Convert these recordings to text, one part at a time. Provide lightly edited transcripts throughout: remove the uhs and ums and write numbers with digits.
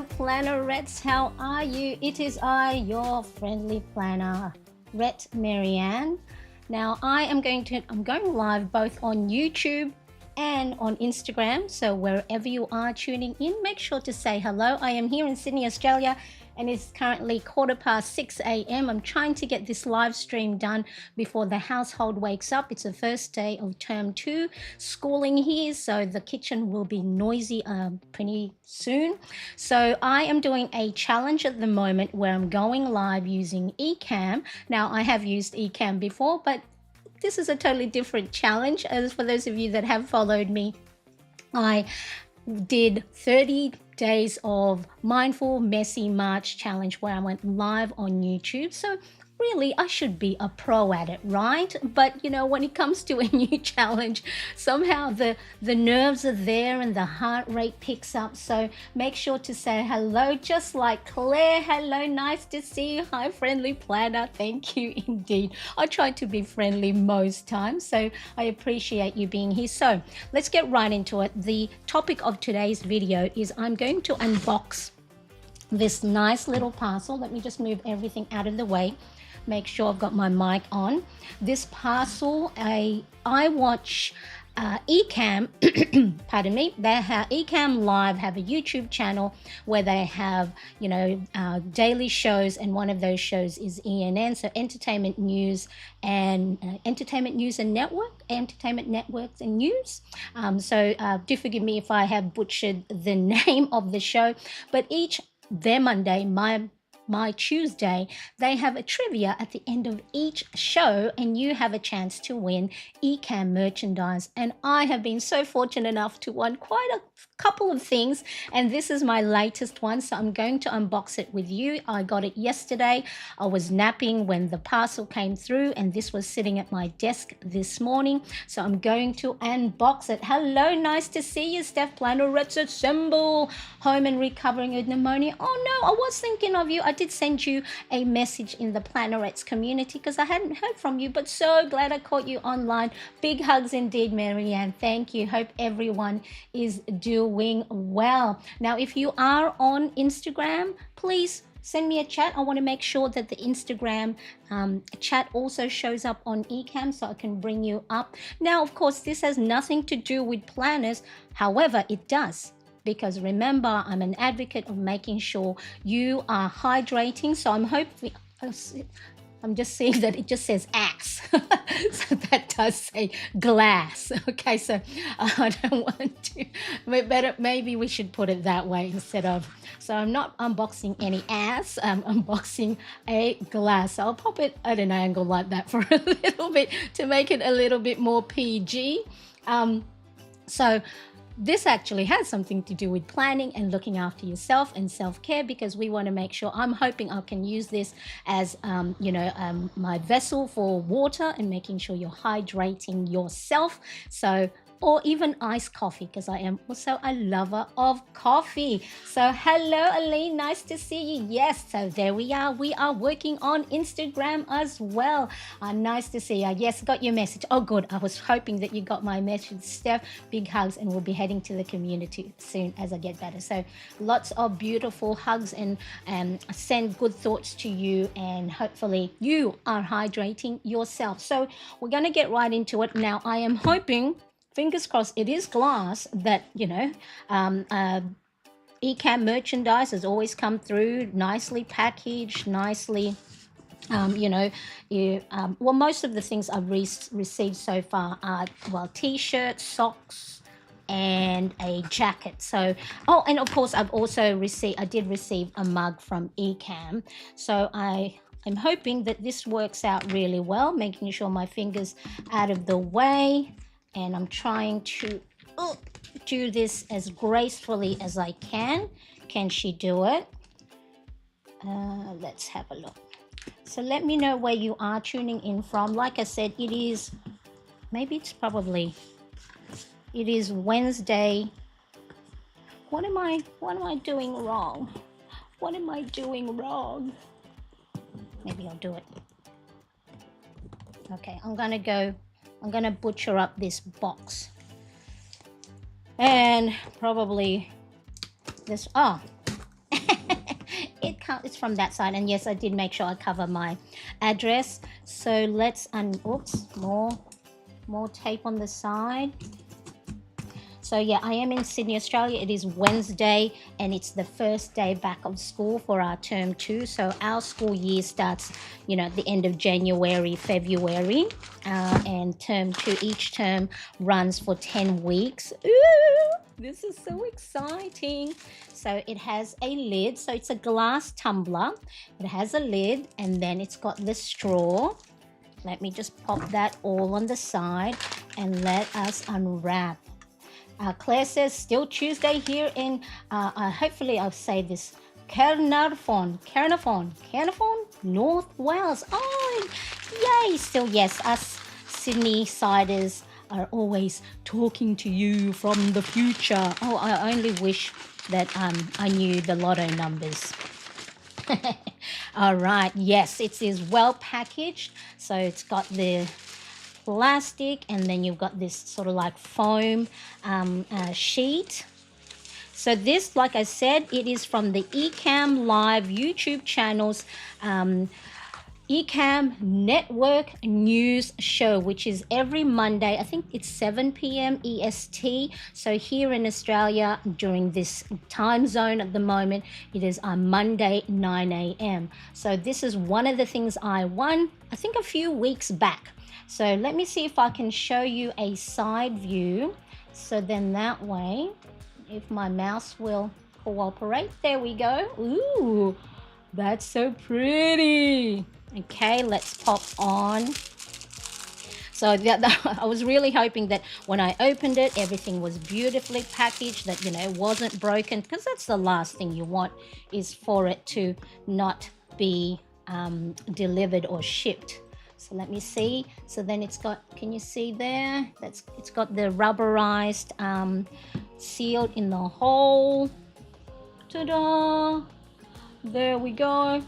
Plannerettes, how are you? It is I, your friendly planner, Rhett Marianne. Now I'm going live both on YouTube and on Instagram. So wherever you are tuning in, make sure to say hello. I am here in Sydney, Australia, and it's currently 6:15 a.m. I'm trying to get this live stream done before the household wakes up. It's the first day of term 2 schooling here, so the kitchen will be noisy pretty soon. So I am doing a challenge at the moment where I'm going live using Ecamm. Now I have used Ecamm before, but this is a totally different challenge. As for those of you that have followed me, I did 30 days of mindful messy March challenge where I went live on YouTube. So really I should be a pro at it, right? But you know, when it comes to a new challenge, somehow the nerves are there and the heart rate picks up. So make sure to say hello, just like Claire. Hello, nice to see you. Hi, friendly planner. Thank you indeed. I try to be friendly most times, so I appreciate you being here. So let's get right into it. The topic of today's video is I'm going to unbox this nice little parcel. Let me just move everything out of the way. Make sure I've got my mic on. This parcel, iWatch Ecamm, pardon me, they have Ecamm Live, have a YouTube channel where they have, you know, daily shows, and one of those shows is ENN, so Entertainment News and Entertainment News and Entertainment Networks and News. So do forgive me if I have butchered the name of the show, but their Monday, my Tuesday, they have a trivia at the end of each show, and you have a chance to win Ecamm merchandise. And I have been so fortunate enough to win quite a couple of things, and this is my latest one, so I'm going to unbox it with you. I got it yesterday. I was napping when the parcel came through, and this was sitting at my desk this morning, so I'm going to unbox it. Hello, nice to see you, Steph Plannerettes. Assemble. Home and recovering with pneumonia. Oh no, I was thinking of you. I did send you a message in the Plannerettes community because I hadn't heard from you, but so glad I caught you online. Big hugs indeed, Marianne. Thank you. Hope everyone is doing well. Now, if you are on Instagram, please send me a chat. I want to make sure that the Instagram chat also shows up on Ecamm so I can bring you up. Now, of course, this has nothing to do with planners. However, it does, because remember, I'm an advocate of making sure you are hydrating. So I'm just seeing that it just says ass. So that does say glass. Okay, so I don't want to, maybe we should put it that way instead of, so I'm not unboxing any ass, I'm unboxing a glass. So I'll pop it at an angle like that for a little bit to make it a little bit more PG. So this actually has something to do with planning and looking after yourself and self-care, because we want to make sure, I'm hoping I can use this as, my vessel for water and making sure you're hydrating yourself. So, or even iced coffee, because I am also a lover of coffee. So hello, Aline, nice to see you. Yes, so there we are. We are working on Instagram as well. Nice to see you. Yes, got your message. Oh, good. I was hoping that you got my message, Steph. Big hugs, and we'll be heading to the community soon as I get better. So lots of beautiful hugs, and send good thoughts to you, and hopefully you are hydrating yourself. So we're going to get right into it. Now, I am hoping, fingers crossed, it is glass, that, you know, Ecamm merchandise has always come through nicely packaged, nicely, well, most of the things I've received so far are, well, t-shirts, socks, and a jacket. So, oh, and of course I did receive a mug from Ecamm. So I'm hoping that this works out really well, making sure my fingers out of the way. And I'm trying to do this as gracefully as I can. Can she do it? Let's have a look. So let me know where you are tuning in from. Like I said, it is Wednesday. What am I doing wrong? What am I doing wrong? Maybe I'll do it. Okay, I'm gonna butcher up this box, and probably this, it's from that side. And yes, I did make sure I cover my address. So let's oops, more tape on the side. So yeah, I am in Sydney, Australia. It is Wednesday and it's the first day back of school for our term 2. So our school year starts, you know, at the end of January, February, and term 2, each term runs for 10 weeks. Ooh, this is so exciting. So it has a lid. So it's a glass tumbler. It has a lid and then it's got the straw. Let me just pop that all on the side and let us unwrap. Claire says, still Tuesday here in, hopefully I'll say this, Caernarfon, North Wales. Oh, yay! Still, yes, us Sydney siders are always talking to you from the future. Oh, I only wish that I knew the lotto numbers. All right, yes, it is well packaged. So it's got the plastic and then you've got this sort of like foam sheet. So this, like I said, it is from the Ecamm Live YouTube channel's Ecamm Network News Show, which is every Monday. I think it's 7 p.m. EST. So here in Australia, during this time zone at the moment, it is on Monday, 9 a.m. So this is one of the things I won, I think, a few weeks back. So let me see if I can show you a side view. So then that way, if my mouse will cooperate, there we go. Ooh, that's so pretty. Okay, let's pop on. So I was really hoping that when I opened it, everything was beautifully packaged, that, you know, it wasn't broken, because that's the last thing you want, is for it to not be delivered or shipped. So let me see. So then it's got, can you see there? It's got the rubberized sealed in the hole. Ta-da! There we go.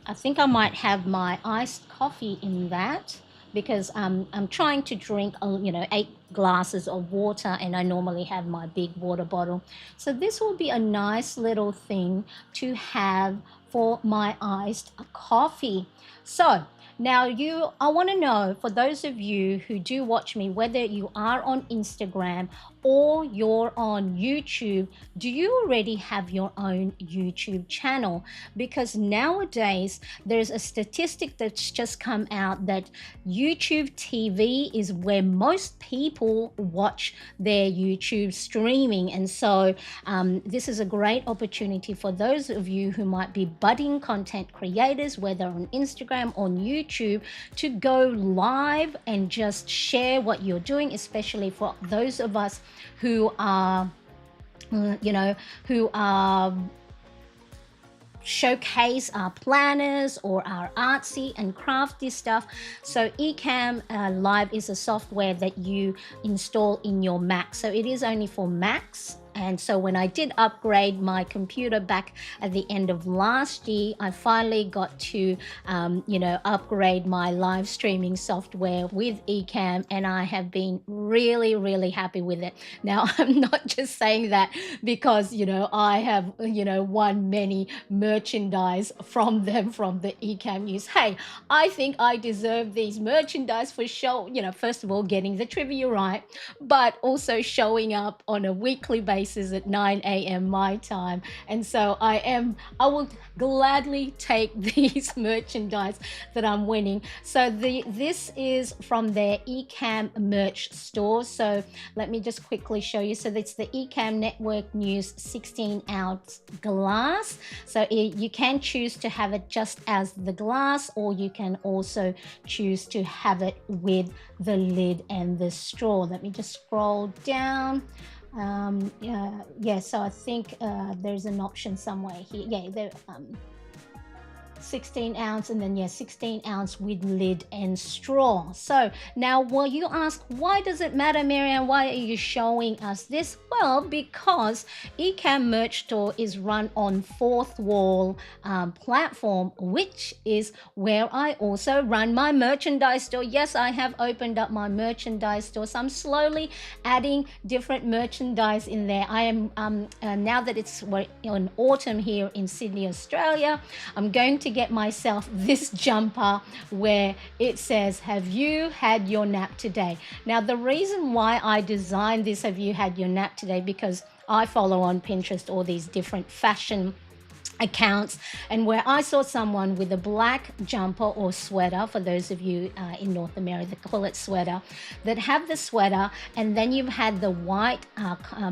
I think I might have my iced coffee in that, because I'm trying to drink, you know, 8 glasses of water, and I normally have my big water bottle. So this will be a nice little thing to have for my iced coffee. So now I want to know, for those of you who do watch me, whether you are on Instagram or you're on YouTube, do you already have your own YouTube channel? Because nowadays there's a statistic that's just come out that YouTube TV is where most people watch their YouTube streaming. And so this is a great opportunity for those of you who might be budding content creators, whether on Instagram or YouTube, to go live and just share what you're doing, especially for those of us who are, you know, who are showcase our planners or our artsy and crafty stuff. So Ecamm Live is a software that you install in your Mac. So it is only for Macs. And so when I did upgrade my computer back at the end of last year, I finally got to, you know, upgrade my live streaming software with Ecamm, and I have been really, really happy with it. Now, I'm not just saying that because, you know, I have, you know, won many merchandise from them, from the Ecamm News. Hey, I think I deserve these merchandise for show, you know, first of all, getting the trivia right, but also showing up on a weekly basis at 9 a.m. my time. And so I will gladly take these merchandise that I'm winning. So this is from their Ecamm merch store. So let me just quickly show you. So it's the Ecamm Network News 16-ounce glass. So you can choose to have it just as the glass, or you can also choose to have it with the lid and the straw. Let me just scroll down. So I think there's an option somewhere here. Yeah, there. 16 ounce, and then yeah, 16 ounce with lid and straw. So now, will you ask, why does it matter, Marianne? Why are you showing us this? Well, because Ecamm merch store is run on Fourth Wall platform, which is where I also run my merchandise store. Yes, I have opened up my merchandise store, so I'm slowly adding different merchandise in there. I am now that it's in autumn here in Sydney, Australia, I'm going to get myself this jumper where it says, have you had your nap today? Now, the reason why I designed this, have you had your nap today, because I follow on Pinterest all these different fashion accounts, and where I saw someone with a black jumper or sweater, for those of you in North America, they call it sweater, that have the sweater, and then you've had the white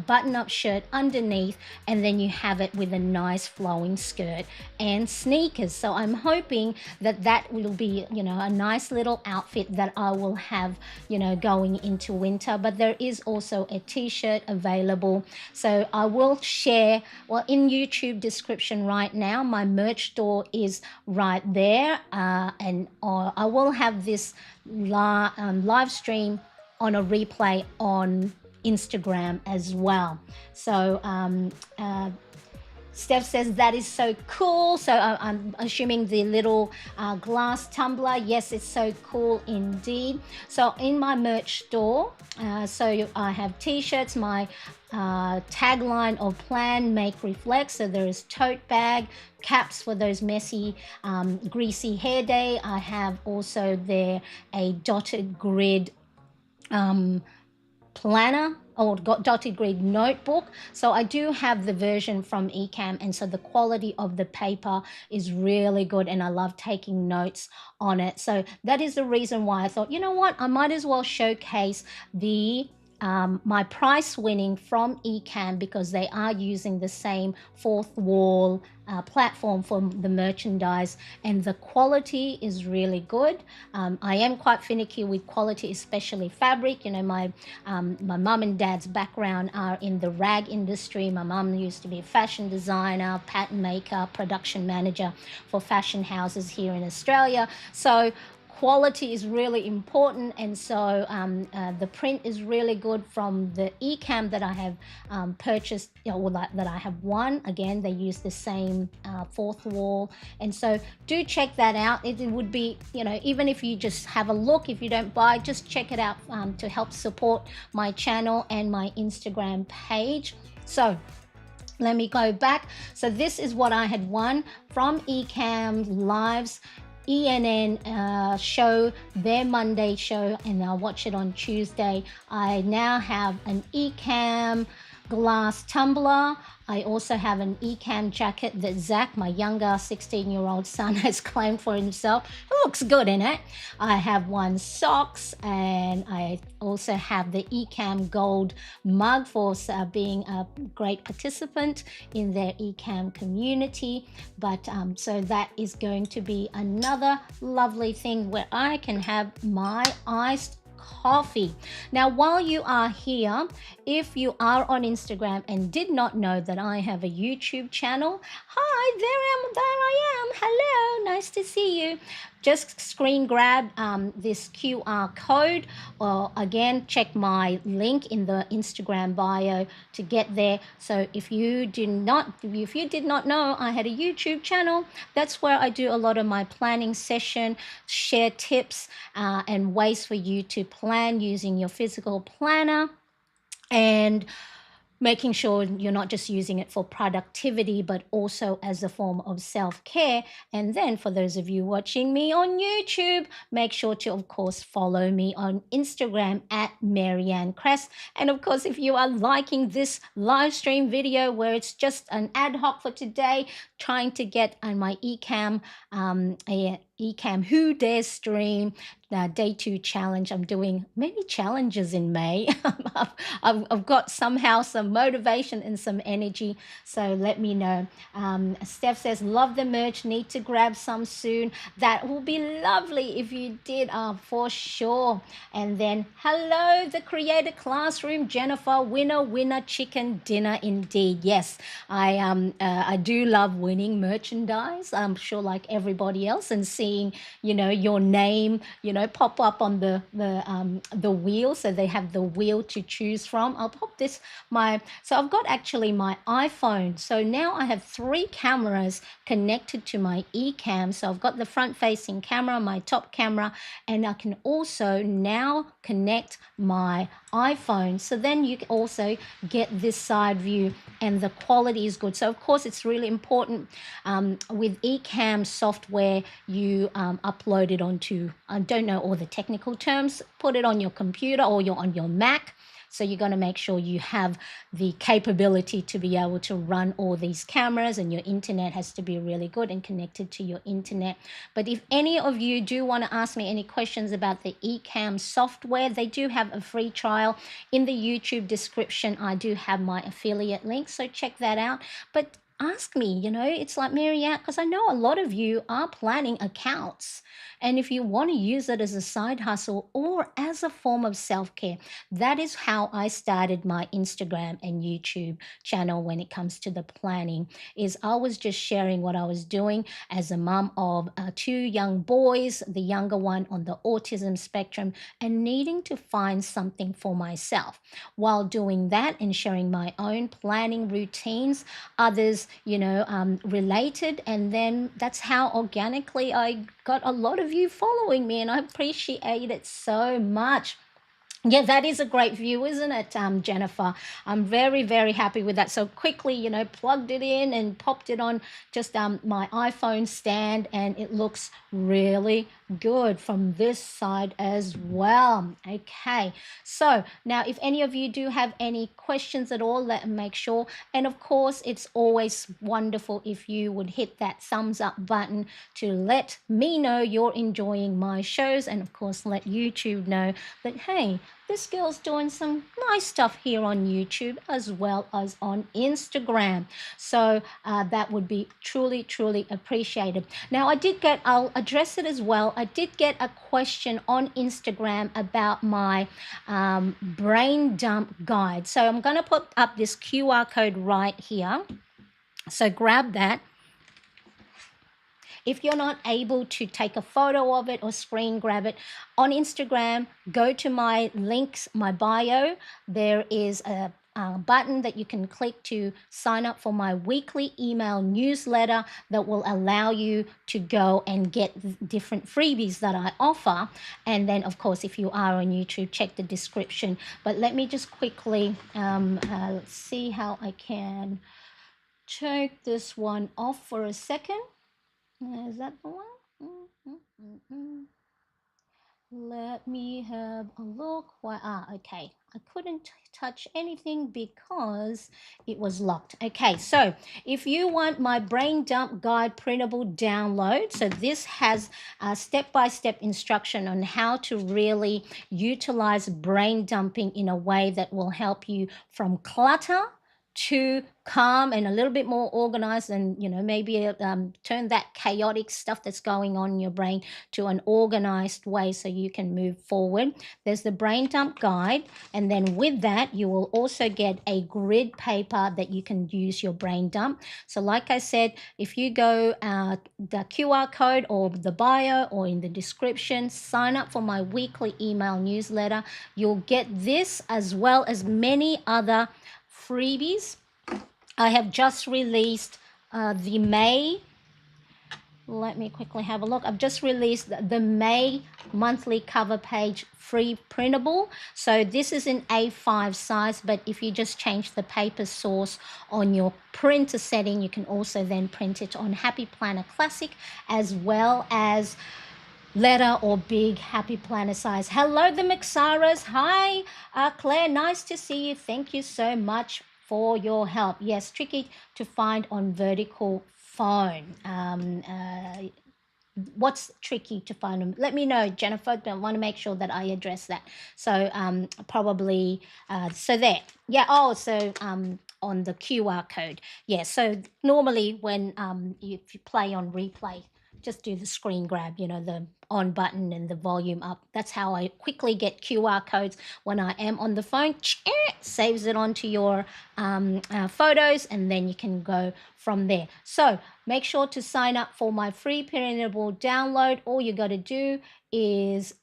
button-up shirt underneath, and then you have it with a nice flowing skirt and sneakers. So I'm hoping that that will be, you know, a nice little outfit that I will have, you know, going into winter. But there is also a t-shirt available, so I will share, well, in YouTube description right now, my merch store is right there, and I will have this live stream on a replay on Instagram as well. So Steph says that is so cool. So I'm assuming the little glass tumbler. Yes, it's so cool indeed. So in my merch store, so I have t-shirts, my tagline of plan, make, reflect. So there is tote bag, caps for those messy, greasy hair day. I have also there a dotted grid planner or dotted grid notebook. So I do have the version from Ecamm, and so the quality of the paper is really good, and I love taking notes on it. So that is the reason why I thought, you know what, I might as well showcase the my price winning from Ecamm, because they are using the same Fourth Wall platform for the merchandise, and the quality is really good. I am quite finicky with quality, especially fabric. You know, my mum and dad's background are in the rag industry. My mum used to be a fashion designer, pattern maker, production manager for fashion houses here in Australia. So quality is really important, and so the print is really good from the Ecamm that I have purchased, you know, that I have won. Again, they use the same Fourth Wall, and so do check that out. It would be, you know, even if you just have a look, if you don't buy, just check it out to help support my channel and my Instagram page. So let me go back. So this is what I had won from Ecamm Lives ENN show, their Monday show, and I'll watch it on Tuesday. I now have an Ecamm glass tumbler. I also have an Ecamm jacket that Zach, my younger 16-year-old son, has claimed for himself. It looks good in it. I have one socks, and I also have the Ecamm gold mug for being a great participant in their Ecamm community. But so that is going to be another lovely thing where I can have my iced coffee. Now, while you are here, if you are on Instagram and did not know that I have a YouTube channel, hi, there I am. Hello, nice to see you. Just screen grab this QR code, or again, check my link in the Instagram bio to get there. So if you did not know I had a YouTube channel, that's where I do a lot of my planning session, share tips and ways for you to plan using your physical planner, and making sure you're not just using it for productivity, but also as a form of self-care. And then for those of you watching me on YouTube, make sure to, of course, follow me on Instagram at Marianne Cress. And of course, if you are liking this live stream video where it's just an ad hoc for today, trying to get my Ecamm Ecamm Who Dares Stream Day 2 challenge. I'm doing many challenges in May. I've got somehow some motivation and some energy, so let me know. Steph says, love the merch, need to grab some soon. That will be lovely if you did, for sure. And then, hello, the Creator Classroom, Jennifer, winner, chicken dinner indeed. Yes, I do love winning merchandise. I'm sure like everybody else, and seeing, your name, pop up on the wheel. So they have the wheel to choose from. I'll pop this so I've got actually my iPhone. So now I have 3 cameras connected to my Ecamm. So I've got the front facing camera, my top camera, and I can also now connect my iPhone. So then you can also get this side view, and the quality is good. So of course it's really important with Ecamm software, you upload it onto, I don't know all the technical terms, put it on your computer or on your Mac. So you're going to make sure you have the capability to be able to run all these cameras, and your internet has to be really good and connected to your internet. But if any of you do want to ask me any questions about the Ecamm software, they do have a free trial. In the YouTube description, I do have my affiliate link, so check that out. But ask me, it's like, Marianne, because I know a lot of you are planning accounts. And if you want to use it as a side hustle or as a form of self-care, that is how I started my Instagram and YouTube channel when it comes to the planning. Is I was just sharing what I was doing as a mom of 2 young boys, the younger one on the autism spectrum, and needing to find something for myself. While doing that and sharing my own planning routines, others, related, and then that's how organically I got a lot of you following me, and I appreciate it so much. Yeah, that is a great view, isn't it, Jennifer? I'm very, very happy with that. So quickly, plugged it in and popped it on just my iPhone stand, and it looks really good from this side as well. Okay, so now if any of you do have any questions at all, make sure. And of course, it's always wonderful if you would hit that thumbs up button to let me know you're enjoying my shows, and of course let YouTube know that, hey, this girl's doing some nice stuff here on YouTube as well as on Instagram. So that would be truly, truly appreciated. Now, I'll address it as well. I did get a question on Instagram about my brain dump guide. So I'm going to put up this QR code right here. So grab that. If you're not able to take a photo of it or screen grab it, on Instagram, go to my links, my bio. There is a button that you can click to sign up for my weekly email newsletter that will allow you to go and get different freebies that I offer. And then, of course, if you are on YouTube, check the description. But let me just quickly see how I can take this one off for a second. Is that the one? Let me have a look. Why? Okay. I couldn't touch anything because it was locked. Okay, so if you want my brain dump guide printable download, so this has a step-by-step instruction on how to really utilize brain dumping in a way that will help you from clutter to calm and a little bit more organized, and maybe turn that chaotic stuff that's going on in your brain to an organized way so you can move forward. There's the brain dump guide, and then with that you will also get a grid paper that you can use your brain dump. So like I said, if you go the QR code or the bio or in the description, sign up for my weekly email newsletter, you'll get this as well as many other freebies. I have just released the May. Let me quickly have a look. I've just released the May monthly cover page free printable. So this is in A5 size, but if you just change the paper source on your printer setting, you can also then print it on Happy Planner Classic as well as letter or big Happy Planner size. Hello, the Mixaras. Hi, Claire. Nice to see you. Thank you so much for your help. Yes, tricky to find on vertical phone. what's tricky to find them? Let me know, Jennifer. I want to make sure that I address that. So probably so there. Yeah. Oh, so on the QR code. Yeah. So normally when if you play on replay, just do the screen grab, the on button and the volume up. That's how I quickly get QR codes when I am on the phone. Saves it onto your photos, and then you can go from there. So make sure to sign up for my free printable download. All you got to do is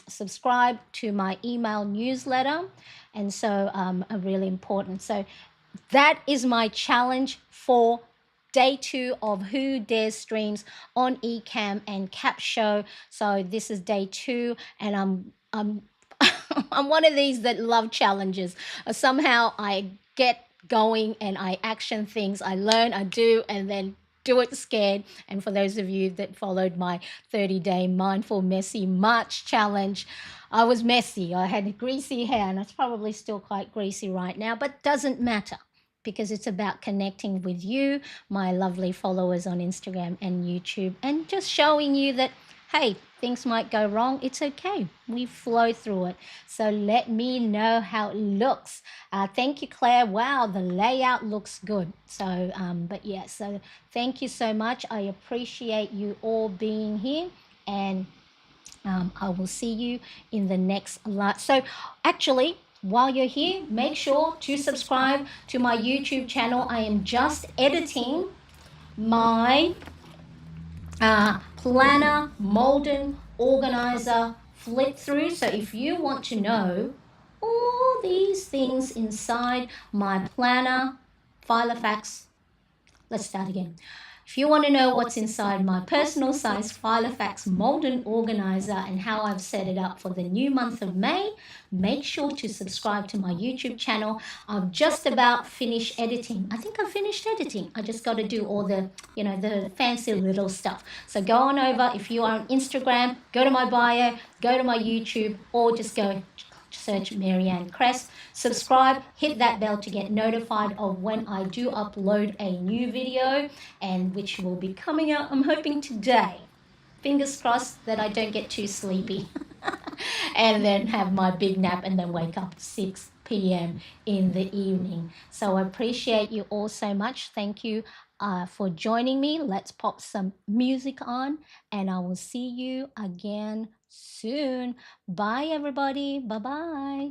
subscribe to my email newsletter, and so really important. So that is my challenge for day 2 of Who Dares Streams on Ecamm and Cap Show. So this is day 2, and I'm I'm one of these that love challenges. Somehow I get going and I action things. I learn, I do, and then do it scared. And for those of you that followed my 30-day mindful messy March challenge, I was messy. I had greasy hair, and it's probably still quite greasy right now, but doesn't matter, because it's about connecting with you, my lovely followers on Instagram and YouTube, and just showing you that, hey, things might go wrong. It's okay. We flow through it. So let me know how it looks. Thank you, Claire. Wow, the layout looks good. So, but yeah, so thank you so much. I appreciate you all being here, and I will see you in the next live. So, actually, while you're here, make sure to subscribe to my YouTube channel. I am just editing my planner, Molden, organizer, flip through. So, if you want to know all these things inside my planner, Filofax, let's start again. If you want to know what's inside my personal size Filofax Molden Organizer and how I've set it up for the new month of May, make sure to subscribe to my YouTube channel. I've just about finished editing. I think I've finished editing. I just got to do all the, the fancy little stuff. So go on over. If you are on Instagram, go to my bio, go to my YouTube, or just go search Marianne Cress, subscribe, hit that bell to get notified of when I do upload a new video, and which will be coming out, I'm hoping today. Fingers crossed that I don't get too sleepy and then have my big nap and then wake up 6 p.m. in the evening. So I appreciate you all so much. Thank you for joining me. Let's pop some music on, and I will see you again soon. Bye, everybody. Bye bye.